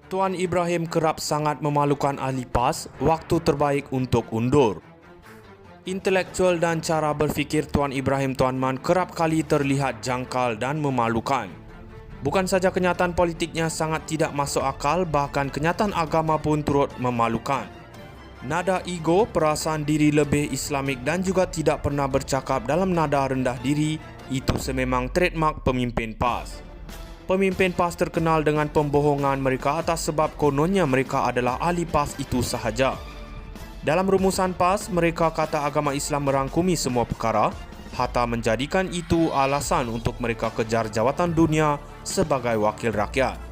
Tuan Ibrahim kerap sangat memalukan ahli PAS, waktu terbaik untuk undur. Intelektual dan cara berfikir Tuan Ibrahim Tuan Man kerap kali terlihat jangkal dan memalukan. Bukan saja kenyataan politiknya sangat tidak masuk akal, bahkan kenyataan agama pun turut memalukan. Nada ego, perasaan diri lebih Islamik dan juga tidak pernah bercakap dalam nada rendah diri, itu sememang trademark pemimpin PAS. Pemimpin PAS terkenal dengan pembohongan mereka atas sebab kononnya mereka adalah ahli PAS itu sahaja. Dalam rumusan PAS, mereka kata agama Islam merangkumi semua perkara, hatta menjadikan itu alasan untuk mereka kejar jawatan dunia sebagai wakil rakyat.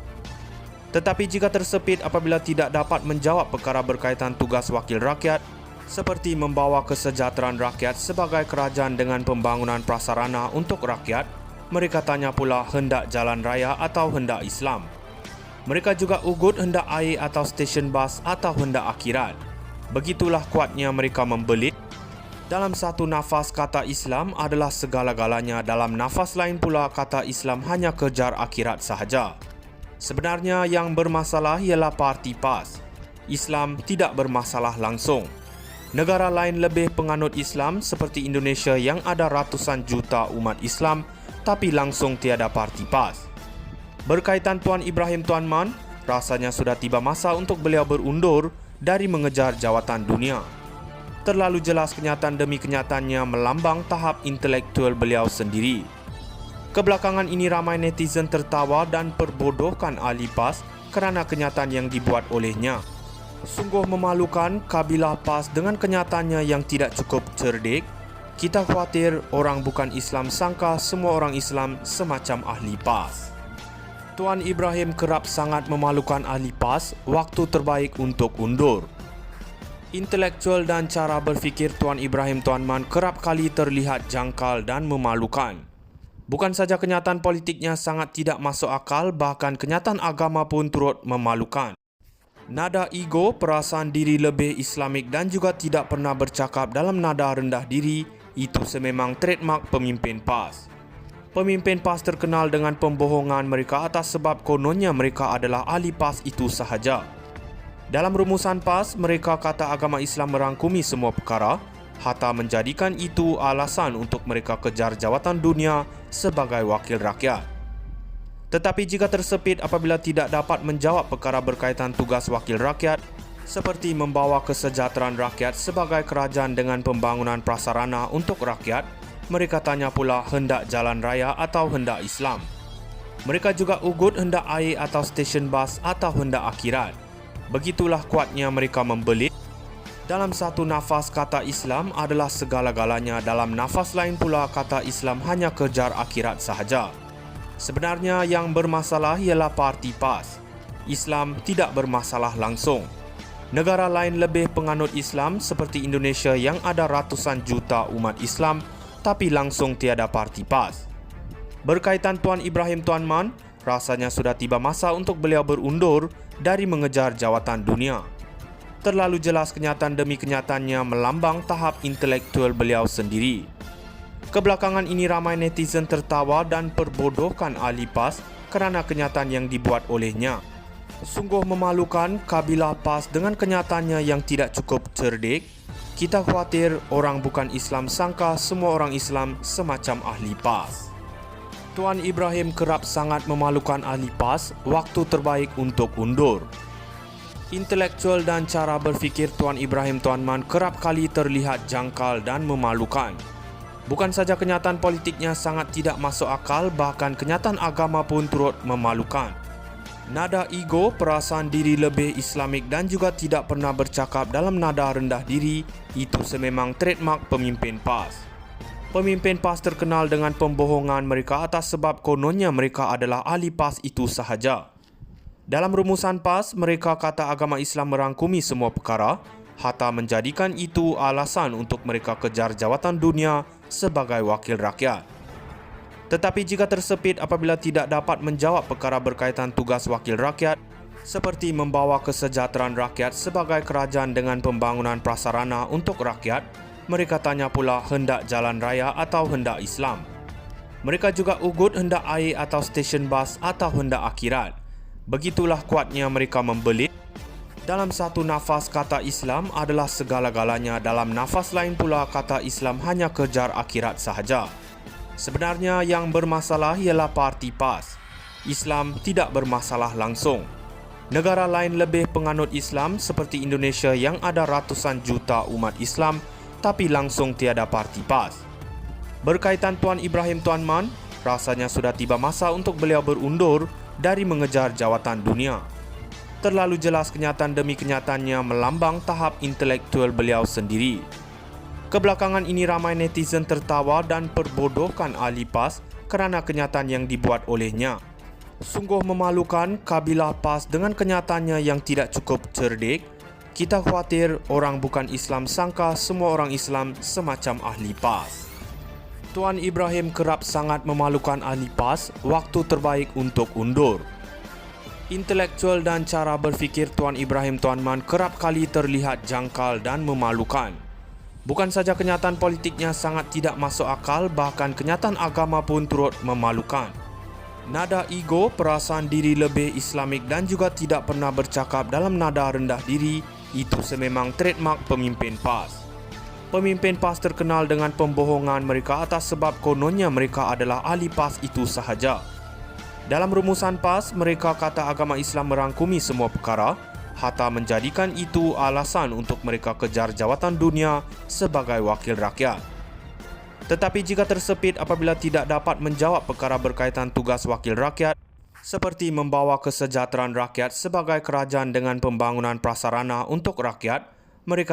Tetapi jika tersepit apabila tidak dapat menjawab perkara berkaitan tugas wakil rakyat, seperti membawa kesejahteraan rakyat sebagai kerajaan dengan pembangunan prasarana untuk rakyat, mereka tanya pula hendak jalan raya atau hendak Islam. Mereka juga ugut hendak air atau stesen bas atau hendak akhirat. Begitulah kuatnya mereka membelit. Dalam satu nafas kata Islam adalah segala-galanya, dalam nafas lain pula kata Islam hanya kejar akhirat sahaja. Sebenarnya yang bermasalah ialah parti PAS. Islam tidak bermasalah langsung. Negara lain lebih penganut Islam seperti Indonesia yang ada ratusan juta umat Islam, tapi langsung tiada parti PAS. Berkaitan Tuan Ibrahim Tuan Man, rasanya sudah tiba masa untuk beliau berundur dari mengejar jawatan dunia. Terlalu jelas kenyataan demi kenyataannya melambang tahap intelektual beliau sendiri. Kebelakangan ini ramai netizen tertawa dan perbodohkan ahli PAS kerana kenyataan yang dibuat olehnya. Sungguh memalukan kabilah PAS dengan kenyataannya yang tidak cukup cerdik. Kita khawatir orang bukan Islam sangka semua orang Islam semacam ahli PAS. Tuan Ibrahim kerap sangat memalukan ahli PAS, waktu terbaik untuk undur. Intelektual dan cara berfikir Tuan Ibrahim Tuan Man kerap kali terlihat jangkal dan memalukan. Bukan saja kenyataan politiknya sangat tidak masuk akal, bahkan kenyataan agama pun turut memalukan. Nada ego, perasaan diri lebih Islamik dan juga tidak pernah bercakap dalam nada rendah diri, itu sememang trademark pemimpin PAS. Pemimpin PAS terkenal dengan pembohongan mereka atas sebab kononnya mereka adalah ahli PAS itu sahaja. Dalam rumusan PAS, mereka kata agama Islam merangkumi semua perkara, hatta menjadikan itu alasan untuk mereka kejar jawatan dunia sebagai wakil rakyat. Tetapi jika tersepit apabila tidak dapat menjawab perkara berkaitan tugas wakil rakyat, seperti membawa kesejahteraan rakyat sebagai kerajaan dengan pembangunan prasarana untuk rakyat, mereka tanya pula hendak jalan raya atau hendak Islam. Mereka juga ugut hendak air atau stesen bas atau hendak akhirat. Begitulah kuatnya mereka membelit. Dalam satu nafas kata Islam adalah segala-galanya, dalam nafas lain pula kata Islam hanya kejar akhirat sahaja. Sebenarnya yang bermasalah ialah parti PAS. Islam tidak bermasalah langsung. Negara lain lebih penganut Islam seperti Indonesia yang ada ratusan juta umat Islam, tapi langsung tiada parti PAS. Berkaitan Tuan Ibrahim Tuan Man, rasanya sudah tiba masa untuk beliau berundur dari mengejar jawatan dunia. Terlalu jelas kenyataan demi kenyataannya melambang tahap intelektual beliau sendiri. Kebelakangan ini ramai netizen tertawa dan perbodohkan ahli PAS kerana kenyataan yang dibuat olehnya. Sungguh memalukan kabilah PAS dengan kenyataannya yang tidak cukup cerdik. Kita khawatir orang bukan Islam sangka semua orang Islam semacam ahli PAS. Tuan Ibrahim kerap sangat memalukan ahli PAS, waktu terbaik untuk undur. Intelektual dan cara berfikir Tuan Ibrahim Tuan Man kerap kali terlihat jangkal dan memalukan. Bukan saja kenyataan politiknya sangat tidak masuk akal, bahkan kenyataan agama pun turut memalukan. Nada ego, perasaan diri lebih Islamik dan juga tidak pernah bercakap dalam nada rendah diri, itu sememang trademark pemimpin PAS. Pemimpin PAS terkenal dengan pembohongan mereka atas sebab kononnya mereka adalah ahli PAS itu sahaja. Dalam rumusan PAS, mereka kata agama Islam merangkumi semua perkara, hatta menjadikan itu alasan untuk mereka kejar jawatan dunia sebagai wakil rakyat. Tetapi jika tersepit apabila tidak dapat menjawab perkara berkaitan tugas wakil rakyat, seperti membawa kesejahteraan rakyat sebagai kerajaan dengan pembangunan prasarana untuk rakyat, mereka tanya pula hendak jalan raya atau hendak Islam. Mereka juga ugut hendak air atau stesen bas atau hendak akhirat. Begitulah kuatnya mereka membelit. Dalam satu nafas kata Islam adalah segala-galanya, dalam nafas lain pula kata Islam hanya kejar akhirat sahaja. Sebenarnya yang bermasalah ialah parti PAS. Islam tidak bermasalah langsung. Negara lain lebih penganut Islam seperti Indonesia yang ada ratusan juta umat Islam tapi langsung tiada parti PAS. Berkaitan Tuan Ibrahim Tuan Man, rasanya sudah tiba masa untuk beliau berundur dari mengejar jawatan dunia. Terlalu jelas kenyataan demi kenyataannya melambang tahap intelektual beliau sendiri. Kebelakangan ini ramai netizen tertawa dan perbodohkan ahli PAS kerana kenyataan yang dibuat olehnya. Sungguh memalukan kabilah PAS dengan kenyataannya yang tidak cukup cerdik. Kita khawatir orang bukan Islam sangka semua orang Islam semacam ahli PAS. Tuan Ibrahim kerap sangat memalukan ahli PAS, waktu terbaik untuk undur. Intelektual dan cara berfikir Tuan Ibrahim Tuan Man kerap kali terlihat jangkal dan memalukan. Bukan saja kenyataan politiknya sangat tidak masuk akal, bahkan kenyataan agama pun turut memalukan. Nada ego, perasaan diri lebih Islamik dan juga tidak pernah bercakap dalam nada rendah diri, itu sememang trademark pemimpin PAS. Pemimpin PAS terkenal dengan pembohongan mereka atas sebab kononnya mereka adalah ahli PAS itu sahaja. Dalam rumusan PAS, mereka kata agama Islam merangkumi semua perkara, hatta menjadikan itu alasan untuk mereka kejar jawatan dunia sebagai wakil rakyat. Tetapi jika tersepit apabila tidak dapat menjawab perkara berkaitan tugas wakil rakyat, seperti membawa kesejahteraan rakyat sebagai kerajaan dengan pembangunan prasarana untuk rakyat, mereka